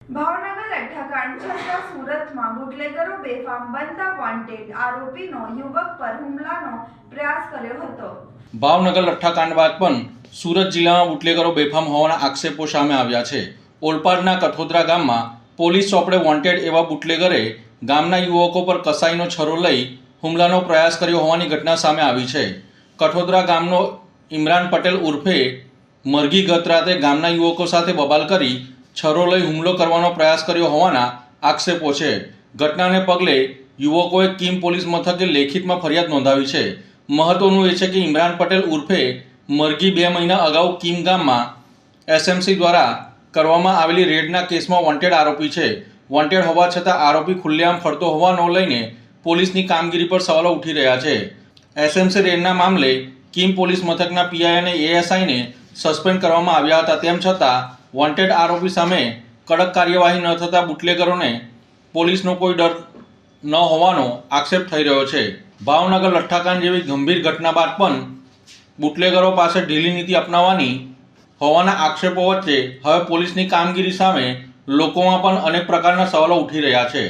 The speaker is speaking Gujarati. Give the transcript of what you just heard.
ભાવનગર લઠ્ઠાકાંડ છતાં સુરતમાં બુટલેગરો બેફામ બનતા વોન્ટેડ આરોપીનો યુવક પર હુમલાનો પ્રયાસ કર્યો હતો। ભાવનગર લઠ્ઠાકાંડ બાદ પણ સુરત જિલ્લામાં બુટલેગરો બેફામ હોવાના આક્ષેપો સામે આવ્યા છે। ઓલપાડના કઠોદરા ગામમાં પોલીસ ચોપડે વોન્ટેડ એવા બુટલેગરે ગામના યુવકો પર કસાઈનો છરો લઈ હુમલાનો પ્રયાસ કર્યો હોવાની ઘટના સામે આવી છે। કઠોદરા ગામનો ઇમરાન પટેલ ઉર્ફે મરઘી ગત રાતે ગામના યુવકો સાથે બબાલ કરી છરો લઈ હુમલો કરવાનો પ્રયાસ કર્યો હોવાના આક્ષેપો છે। ઘટનાને પગલે યુવકોએ કીમ પોલીસ મથકે લેખિતમાં ફરિયાદ નોંધાવી છે। મહત્વનું એ છે કે ઇમરાન પટેલ ઉર્ફે મરઘી 2 મહિના અગાઉ કીમ ગામમાં એસએમસી દ્વારા કરવામાં આવેલી રેડના કેસમાં વોન્ટેડ આરોપી છે। વોન્ટેડ હોવા છતાં આરોપી ખુલ્લેઆમ ફરતો હોવાનો લઈને પોલીસની કામગીરી પર સવાલો ઉઠી રહ્યા છે। એસએમસી રેડના મામલે કીમ પોલીસ મથકના પીઆઈ અને એએસઆઈને સસ્પેન્ડ કરવામાં આવ્યા હતા। તેમ છતાં વોન્ટેડ આરોપી સામે કડક કાર્યવાહી ન થતાં બુટલેગરોને પોલીસનો કોઈ ડર ન હોવાનો આક્ષેપ થઈ રહ્યો છે। ભાવનગર લઠ્ઠાકાંડ જેવી ગંભીર ઘટના બાદ પણ બુટલેગરો પાસે ઢીલી નીતિ અપનાવવાની હોવાના આક્ષેપો વચ્ચે હવે પોલીસની કામગીરી સામે લોકોમાં પણ અનેક પ્રકારના સવાલો ઉઠી રહ્યા છે।